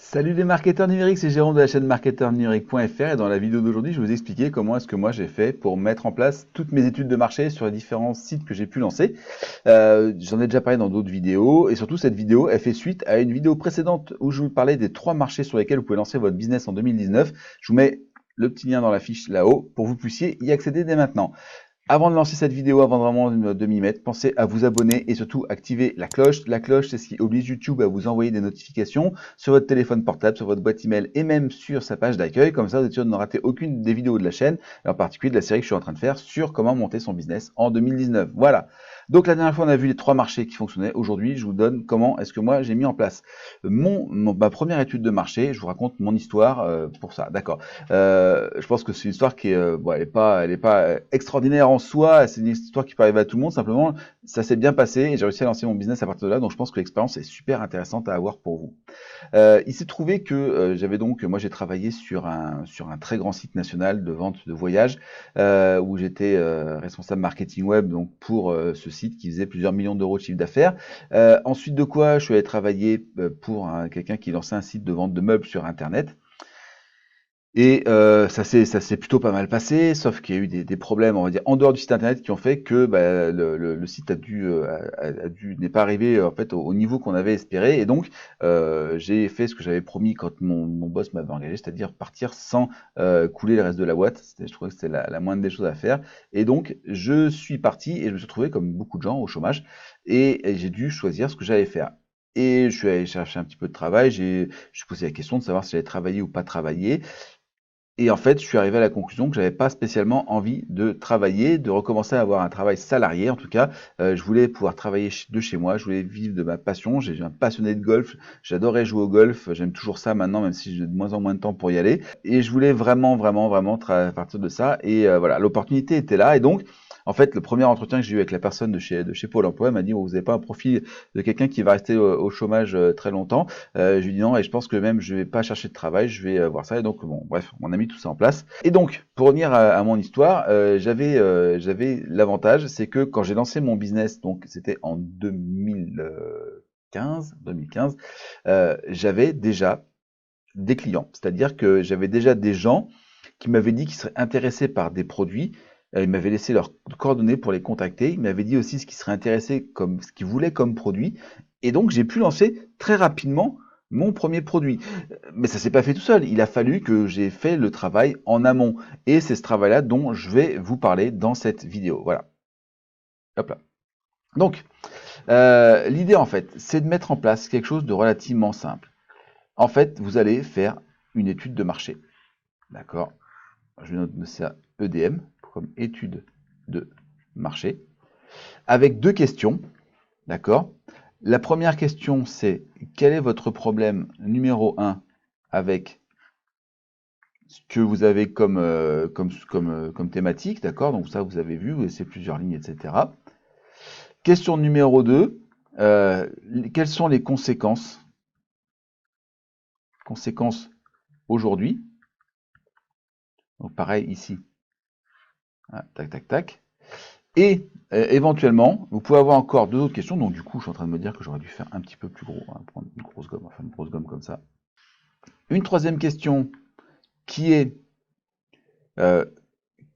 Salut les marketeurs numériques, c'est Jérôme de la chaîne marketeurnumérique.fr et dans la vidéo d'aujourd'hui, je vais vous expliquer comment est-ce que moi j'ai fait pour mettre en place toutes mes études de marché sur les différents sites que j'ai pu lancer. J'en ai déjà parlé dans d'autres vidéos et surtout cette vidéo, elle fait suite à une vidéo précédente où je vous parlais des 3 marchés sur lesquels vous pouvez lancer votre business en 2019. Je vous mets le petit lien dans la fiche là-haut pour que vous puissiez y accéder dès maintenant. Avant de lancer cette vidéo, avant vraiment de m'y mettre, pensez à vous abonner et surtout activer la cloche. La cloche, c'est ce qui oblige YouTube à vous envoyer des notifications sur votre téléphone portable, sur votre boîte email et même sur sa page d'accueil. Comme ça, vous êtes sûr de ne rater aucune des vidéos de la chaîne, et en particulier de la série que je suis en train de faire sur comment monter son business en 2019. Voilà. Donc la dernière fois, on a vu les 3 marchés qui fonctionnaient. Aujourd'hui, je vous donne comment est-ce que moi j'ai mis en place ma première étude de marché. Je vous raconte mon histoire pour ça. D'accord. Je pense que c'est une histoire qui est, bon, elle est pas extraordinaire en soi. C'est une histoire qui peut arriver à tout le monde. Simplement, ça s'est bien passé et j'ai réussi à lancer mon business à partir de là. Donc, je pense que l'expérience est super intéressante à avoir pour vous. Il s'est trouvé que moi j'ai travaillé sur un très grand site national de vente de voyages où j'étais responsable marketing web donc pour ce site qui faisait plusieurs millions d'euros de chiffre d'affaires. Ensuite de quoi, je suis allé travailler pour quelqu'un qui lançait un site de vente de meubles sur Internet. Et ça s'est plutôt pas mal passé, sauf qu'il y a eu des problèmes, on va dire, en dehors du site internet qui ont fait que bah, le site n'est pas arrivé en fait au niveau qu'on avait espéré. Et donc j'ai fait ce que j'avais promis quand mon boss m'avait engagé, c'est-à-dire partir sans couler le reste de la boîte. Je trouvais que c'était la moindre des choses à faire. Et donc je suis parti et je me suis retrouvé comme beaucoup de gens au chômage et j'ai dû choisir ce que j'allais faire. Et je suis allé chercher un petit peu de travail, je me suis posé la question de savoir si j'allais travailler ou pas travailler. Et en fait, je suis arrivé à la conclusion que j'avais pas spécialement envie de travailler, de recommencer à avoir un travail salarié. En tout cas, je voulais pouvoir travailler de chez moi, je voulais vivre de ma passion. J'ai un passionné de golf, j'adorais jouer au golf, j'aime toujours ça maintenant, même si j'ai de moins en moins de temps pour y aller. Et je voulais vraiment, vraiment, vraiment partir de ça. Et voilà, l'opportunité était là. Et donc, en fait, le premier entretien que j'ai eu avec la personne de chez Pôle Emploi m'a dit, oh, vous n'avez pas un profil de quelqu'un qui va rester au chômage très longtemps. Je lui dis non et je pense que même je vais pas chercher de travail, je vais voir ça. Et donc bon, bref, on a mis tout ça en place. Et donc, pour revenir à mon histoire, j'avais l'avantage, c'est que quand j'ai lancé mon business, donc c'était en 2015, j'avais déjà des clients. C'est-à-dire que j'avais déjà des gens qui m'avaient dit qu'ils seraient intéressés par des produits. Ils m'avaient laissé leurs coordonnées pour les contacter. Ils m'avaient dit aussi ce qu'ils seraient intéressés comme ce qu'ils voulaient comme produit. Et donc j'ai pu lancer très rapidement mon premier produit. Mais ça s'est pas fait tout seul. Il a fallu que j'ai fait le travail en amont. Et c'est ce travail-là dont je vais vous parler dans cette vidéo. Voilà. Hop là. Donc, l'idée en fait, c'est de mettre en place quelque chose de relativement simple. En fait, vous allez faire une étude de marché. D'accord? Je vais noter ça EDM comme étude de marché avec 2 questions. D'accord? La première question, c'est quel est votre problème numéro 1 avec ce que vous avez comme thématique, d'accord? Donc ça, vous avez vu, vous laissez plusieurs lignes, etc. Question numéro 2, quelles sont les conséquences aujourd'hui? Donc pareil ici, hein, tac, tac, tac. Et éventuellement, vous pouvez avoir encore 2 autres questions. Donc du coup, je suis en train de me dire que j'aurais dû faire un petit peu plus gros, hein, prendre une grosse gomme, enfin une grosse gomme comme ça. Une troisième question qui est euh,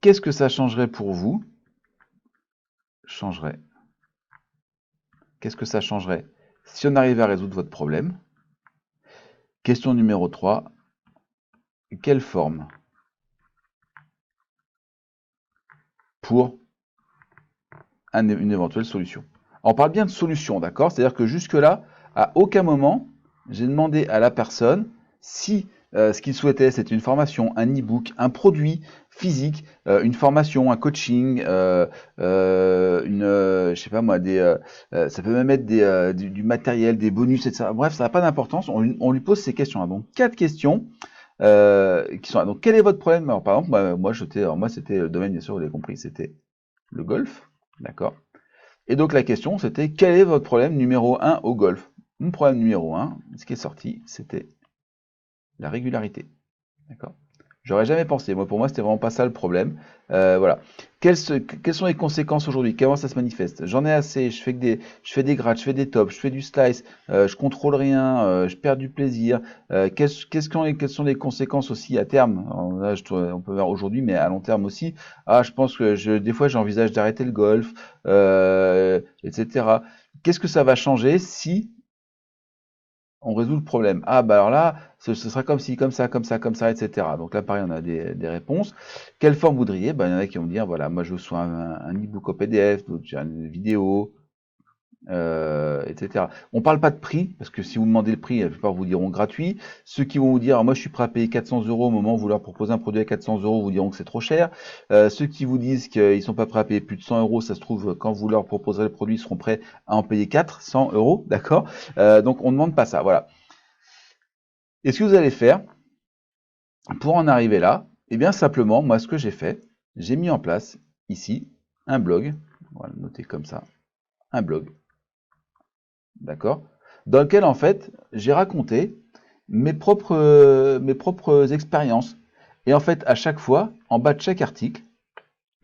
qu'est-ce que ça changerait pour vous? Changerait. Qu'est-ce que ça changerait si on arrivait à résoudre votre problème? Question numéro 3, quelle forme pour une éventuelle solution? On parle bien de solution, d'accord? C'est-à-dire que jusque-là, à aucun moment, j'ai demandé à la personne si ce qu'il souhaitait, c'était une formation, un e-book, un produit physique, une formation, un coaching, je sais pas moi, ça peut même être du matériel, des bonus, etc. Bref, ça n'a pas d'importance. On lui pose ces questions-là. Donc, 4 questions qui sont là. Donc, quel est votre problème? Alors, par exemple, moi, c'était le domaine, bien sûr, vous l'avez compris, c'était le golf, d'accord? Et donc la question, c'était quel est votre problème numéro 1 au golf? Mon problème numéro 1, ce qui est sorti, c'était la régularité. D'accord? J'aurais jamais pensé. Moi, pour moi, c'était vraiment pas ça le problème. Voilà. Quelles sont les conséquences aujourd'hui? Comment ça se manifeste? J'en ai assez. Je fais des grades, je fais des tops, je fais du slice, je contrôle rien, je perds du plaisir. Quelles sont les conséquences aussi à terme? Alors là, on peut voir aujourd'hui, mais à long terme aussi. Ah, je pense que des fois, j'envisage d'arrêter le golf, etc. Qu'est-ce que ça va changer si on résout le problème? Ah, bah alors là, ce sera comme ci, comme ça, comme ça, comme ça, etc. Donc là, pareil, on a des réponses. Quelle forme voudriez? Ben, il y en a qui vont dire, voilà, moi je veux soit un e-book au PDF, d'autres j'ai une vidéo, etc. On parle pas de prix, parce que si vous demandez le prix, la plupart vous diront gratuit. Ceux qui vont vous dire, moi je suis prêt à payer 400 euros au moment où vous leur proposez un produit à 400 euros, vous diront que c'est trop cher. Ceux qui vous disent qu'ils sont pas prêts à payer plus de 100 euros, ça se trouve, quand vous leur proposerez le produit, ils seront prêts à en payer 400 euros, d'accord? Donc on ne demande pas ça, voilà. Et ce que vous allez faire pour en arriver là, eh bien simplement, moi ce que j'ai fait, j'ai mis en place ici un blog, on va le noter comme ça, un blog, d'accord, dans lequel en fait j'ai raconté mes propres expériences. Et en fait, à chaque fois, en bas de chaque article,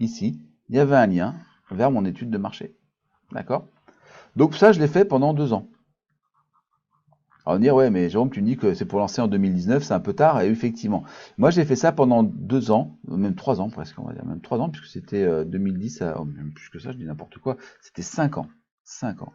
ici, il y avait un lien vers mon étude de marché, d'accord. Donc ça, je l'ai fait pendant 2 ans. Alors dire, ouais, mais Jérôme, tu me dis que c'est pour lancer en 2019, c'est un peu tard, et effectivement. Moi, j'ai fait ça pendant 2 ans, même 3 ans presque, on va dire, même 3 ans, puisque c'était 2010, même plus que ça, je dis n'importe quoi, c'était 5 ans. 5 ans.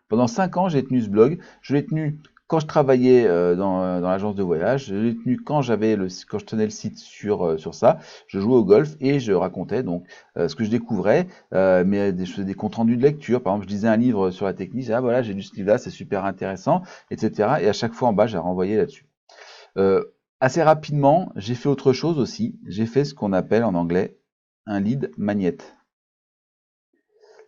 Pendant 5 ans, j'ai tenu ce blog. Je l'ai tenu quand je travaillais dans l'agence de voyage. Je l'ai tenu quand je tenais le site sur ça. Je jouais au golf et je racontais donc ce que je découvrais, je faisais des comptes rendus de lecture. Par exemple, je lisais un livre sur la technique. Je disais, ah voilà, j'ai lu ce livre-là, c'est super intéressant, etc. Et à chaque fois en bas, j'ai renvoyé là-dessus. Euh, Assez rapidement, j'ai fait autre chose aussi. J'ai fait ce qu'on appelle en anglais un lead magnet.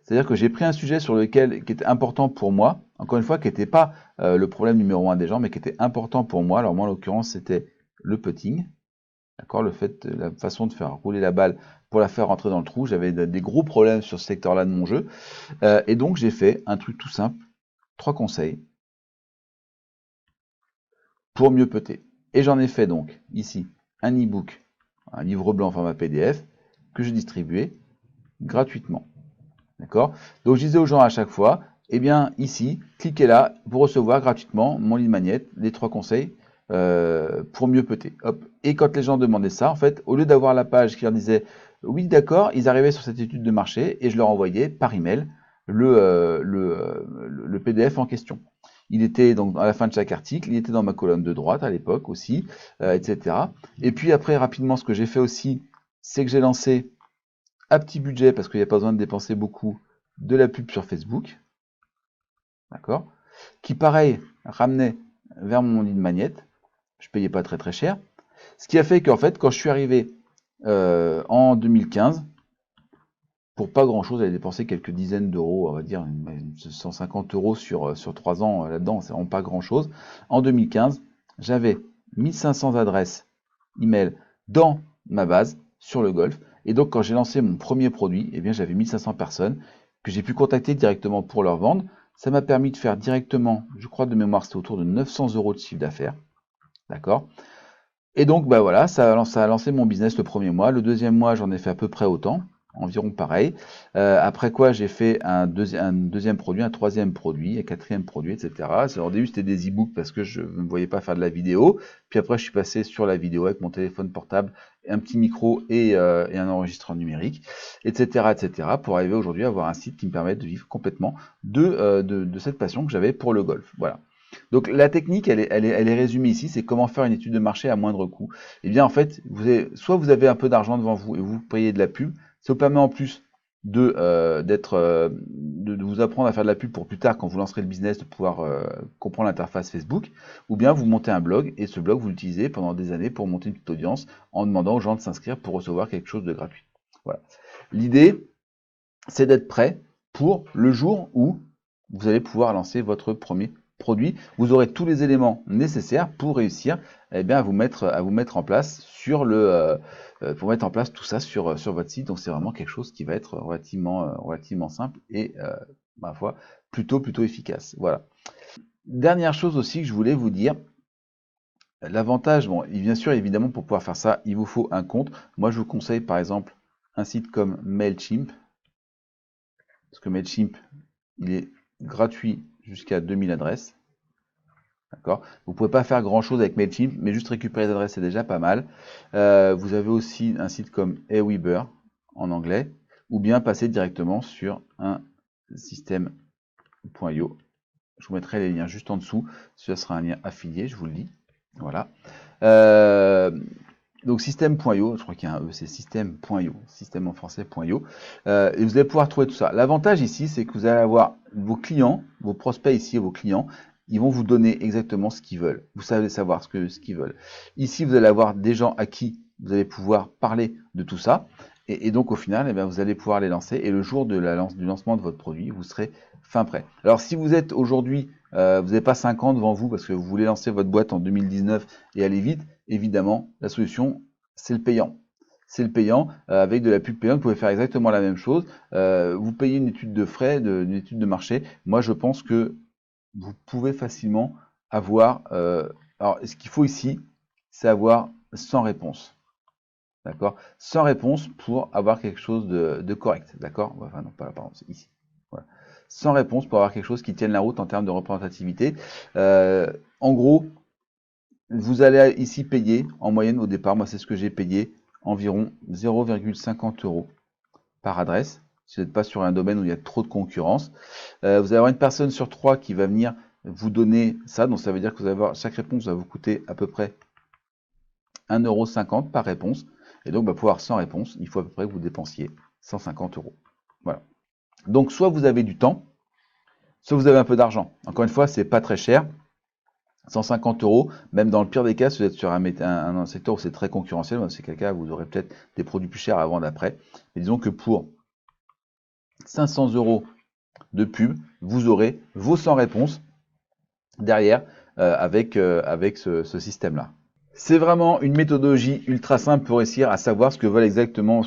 C'est-à-dire que j'ai pris un sujet qui était important pour moi, encore une fois, qui n'était pas le problème numéro un des gens, mais qui était important pour moi. Alors moi, en l'occurrence, c'était le putting, d'accord, la façon de faire rouler la balle pour la faire rentrer dans le trou. J'avais des gros problèmes sur ce secteur-là de mon jeu, et donc j'ai fait un truc tout simple, 3 conseils pour mieux putter. Et j'en ai fait donc ici un e-book, un livre blanc format PDF que j'ai distribué gratuitement. D'accord? Donc je disais aux gens à chaque fois, eh bien ici, cliquez là pour recevoir gratuitement mon lead magnet, les 3 conseils pour mieux putter. Hop. Et quand les gens demandaient ça, en fait, au lieu d'avoir la page qui leur disait oui, d'accord, ils arrivaient sur cette étude de marché et je leur envoyais par email le PDF en question. Il était donc à la fin de chaque article, il était dans ma colonne de droite à l'époque aussi, etc. Et puis après, rapidement, ce que j'ai fait aussi, c'est que j'ai lancé à petit budget, parce qu'il n'y a pas besoin de dépenser beaucoup, de la pub sur Facebook, d'accord, qui pareil ramenait vers mon lead magnet, je payais pas très très cher, ce qui a fait qu'en fait quand je suis arrivé en 2015, pour pas grand chose, j'avais dépensé quelques dizaines d'euros, on va dire 150 euros sur 3 ans là-dedans, c'est vraiment pas grand chose. En 2015, j'avais 1500 adresses email dans ma base sur le golf. Et donc, quand j'ai lancé mon premier produit, eh bien, j'avais 1500 personnes que j'ai pu contacter directement pour leur vendre. Ça m'a permis de faire directement, je crois de mémoire, c'était autour de 900 euros de chiffre d'affaires. D'accord? Et donc, bah voilà, ça a lancé mon business le premier mois. Le deuxième mois, j'en ai fait à peu près autant, environ pareil. Après quoi, j'ai fait un deuxième produit, un troisième produit, un quatrième produit, etc. Au début, c'était des e-books parce que je ne me voyais pas faire de la vidéo. Puis après, je suis passé sur la vidéo avec mon téléphone portable, un petit micro et un enregistreur numérique, etc., etc. Pour arriver aujourd'hui à avoir un site qui me permet de vivre complètement de cette passion que j'avais pour le golf. Voilà. Donc la technique, elle est résumée ici, c'est comment faire une étude de marché à moindre coût. Eh bien en fait, soit vous avez un peu d'argent devant vous et vous payez de la pub, ça vous permet en plus de vous apprendre à faire de la pub pour plus tard quand vous lancerez le business, de pouvoir comprendre l'interface Facebook, ou bien vous montez un blog et ce blog vous l'utilisez pendant des années pour monter une petite audience en demandant aux gens de s'inscrire pour recevoir quelque chose de gratuit. Voilà. L'idée, c'est d'être prêt pour le jour où vous allez pouvoir lancer votre premier produit. Vous aurez tous les éléments nécessaires pour réussir à vous mettre en place pour mettre en place tout ça sur votre site. Donc c'est vraiment quelque chose qui va être relativement simple et ma foi plutôt efficace. Voilà. Dernière chose aussi que je voulais vous dire, L'avantage, bon, bien sûr, évidemment, pour pouvoir faire ça, il vous faut un compte. Moi, je vous conseille, par exemple, un site comme Mailchimp, parce que Mailchimp, il est gratuit jusqu'à 2000 adresses. D'accord? Vous ne pouvez pas faire grand-chose avec Mailchimp, mais juste récupérer les adresses, c'est déjà pas mal. Vous avez aussi un site comme Aweber, en anglais, ou bien passer directement sur un système.io. Je vous mettrai les liens juste en dessous. Ce sera un lien affilié, je vous le dis. Voilà. Donc système.io, je crois qu'il y a un E, c'est système.io, système en français.io. Et vous allez pouvoir trouver tout ça. L'avantage ici, c'est que vous allez avoir vos clients, vos prospects ici, vos clients, ils vont vous donner exactement ce qu'ils veulent. Vous savez savoir ce qu'ils veulent. Ici, vous allez avoir des gens à qui vous allez pouvoir parler de tout ça. Et donc au final, eh bien, vous allez pouvoir les lancer. Et le jour de du lancement de votre produit, vous serez fin prêt. Alors si vous êtes aujourd'hui, vous n'avez pas 5 ans devant vous parce que vous voulez lancer votre boîte en 2019 et aller vite, évidemment, la solution, c'est le payant. C'est le payant. Avec de la pub payante, vous pouvez faire exactement la même chose. Vous payez une étude de frais, une étude de marché. Moi, je pense que vous pouvez facilement avoir... alors, ce qu'il faut ici, c'est avoir 100 réponses. D'accord? 100 réponses pour avoir quelque chose de correct. D'accord? Enfin, non, pas là, pardon, c'est ici. Voilà. 100 réponses pour avoir quelque chose qui tienne la route en termes de représentativité. En gros, vous allez ici payer, en moyenne au départ, moi c'est ce que j'ai payé, environ 0,50 € par adresse. Si vous n'êtes pas sur un domaine où il y a trop de concurrence. Vous allez avoir une personne sur 3 qui va venir vous donner ça. Donc ça veut dire que vous allez avoir, chaque réponse va vous coûter à peu près 1,50 € par réponse. Et donc pour avoir 100 réponses, il faut à peu près que vous dépensiez 150 €. Voilà. Donc soit vous avez du temps, soit vous avez un peu d'argent. Encore une fois, c'est pas très cher. 150 €, même dans le pire des cas, si vous êtes sur un secteur où c'est très concurrentiel, dans ces cas, vous aurez peut-être des produits plus chers à vendre après. Mais disons que pour 500 € de pub, vous aurez vos 100 réponses derrière avec ce système-là. C'est vraiment une méthodologie ultra simple pour réussir à savoir ce que veut exactement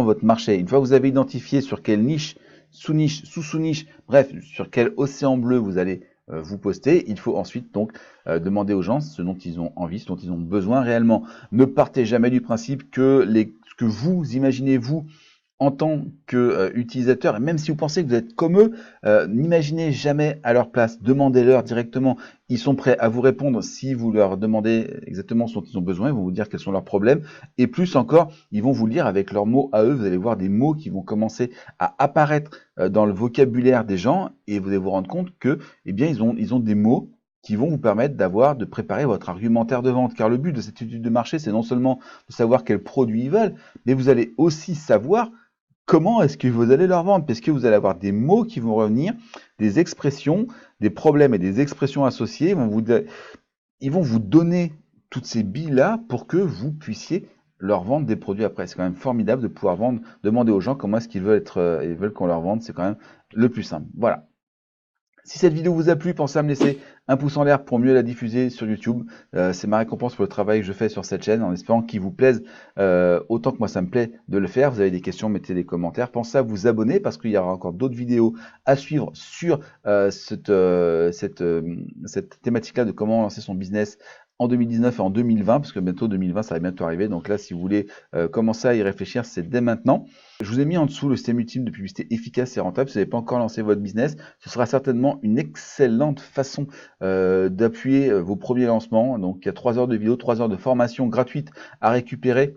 votre marché. Une fois que vous avez identifié sur quelle niche, sous-niche, sous-sous-niche, bref, sur quel océan bleu vous allez vous poster, il faut ensuite donc demander aux gens ce dont ils ont envie, ce dont ils ont besoin réellement. Ne partez jamais du principe que ce que vous imaginez vous en tant qu'utilisateur, et même si vous pensez que vous êtes comme eux, n'imaginez jamais à leur place, demandez-leur directement. Ils sont prêts à vous répondre si vous leur demandez exactement ce dont ils ont besoin, ils vont vous dire quels sont leurs problèmes, et plus encore, ils vont vous le dire avec leurs mots à eux. Vous allez voir des mots qui vont commencer à apparaître dans le vocabulaire des gens, et vous allez vous rendre compte que, eh bien, ils ont des mots qui vont vous permettre de préparer votre argumentaire de vente. Car le but de cette étude de marché, c'est non seulement de savoir quels produits ils veulent, mais vous allez aussi savoir comment est-ce que vous allez leur vendre? Parce que vous allez avoir des mots qui vont revenir, des expressions, des problèmes et des expressions associées. Ils vont vous donner toutes ces billes-là pour que vous puissiez leur vendre des produits après. C'est quand même formidable de pouvoir demander aux gens comment est-ce qu'ils veulent ils veulent qu'on leur vende. C'est quand même le plus simple. Voilà. Si cette vidéo vous a plu, pensez à me laisser un pouce en l'air pour mieux la diffuser sur YouTube. C'est ma récompense pour le travail que je fais sur cette chaîne, en espérant qu'il vous plaise autant que moi ça me plaît de le faire. Vous avez des questions, mettez des commentaires. Pensez à vous abonner parce qu'il y aura encore d'autres vidéos à suivre sur cette thématique-là de comment lancer son business en 2019 et en 2020, parce que bientôt 2020, ça va bientôt arriver. Donc là, si vous voulez commencer à y réfléchir, c'est dès maintenant. Je vous ai mis en dessous le système ultime de publicité efficace et rentable. Si vous n'avez pas encore lancé votre business, ce sera certainement une excellente façon d'appuyer vos premiers lancements. Donc il y a 3 heures de vidéo, 3 heures de formation gratuite à récupérer.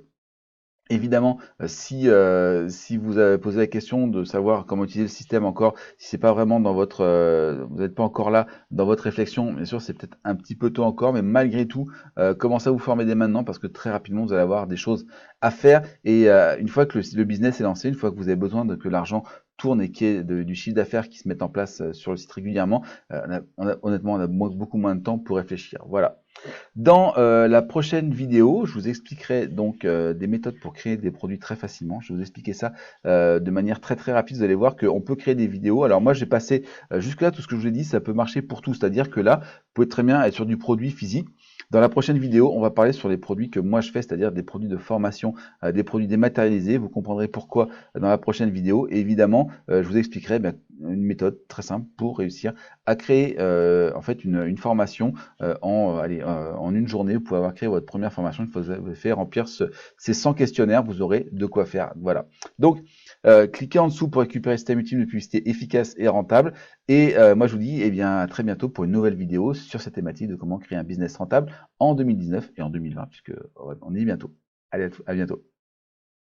Évidemment, si vous avez posé la question de savoir comment utiliser le système encore, si c'est pas vraiment dans votre, vous n'êtes pas encore là dans votre réflexion, bien sûr c'est peut-être un petit peu tôt encore, mais malgré tout, commencez à vous former dès maintenant parce que très rapidement vous allez avoir des choses à faire. Et une fois que le business est lancé, une fois que vous avez besoin que l'argent tourne et qu'il y ait du chiffre d'affaires qui se mette en place sur le site régulièrement, honnêtement on a beaucoup moins de temps pour réfléchir. Voilà. Dans la prochaine vidéo, je vous expliquerai donc des méthodes pour créer des produits très facilement. Je vais vous expliquer ça de manière très rapide. Vous allez voir qu'on peut créer des vidéos. Alors moi, j'ai passé jusque-là tout ce que je vous ai dit, ça peut marcher pour tout. C'est-à-dire que là, vous pouvez très bien être sur du produit physique. Dans la prochaine vidéo, on va parler sur les produits que moi je fais, c'est-à-dire des produits de formation, des produits dématérialisés. Vous comprendrez pourquoi dans la prochaine vidéo. Et évidemment, je vous expliquerai une méthode très simple pour réussir à créer en fait une formation en une journée. Vous pouvez avoir créé votre première formation. Il faut vous avez fait remplir ces 100 questionnaires. Vous aurez de quoi faire. Voilà. Donc, cliquez en dessous pour récupérer ce système ultime de publicité efficace et rentable. Et moi, je vous dis eh bien, à très bientôt pour une nouvelle vidéo sur cette thématique de comment créer un business rentable en 2019 et en 2020, puisque on y est bientôt. Allez, à bientôt.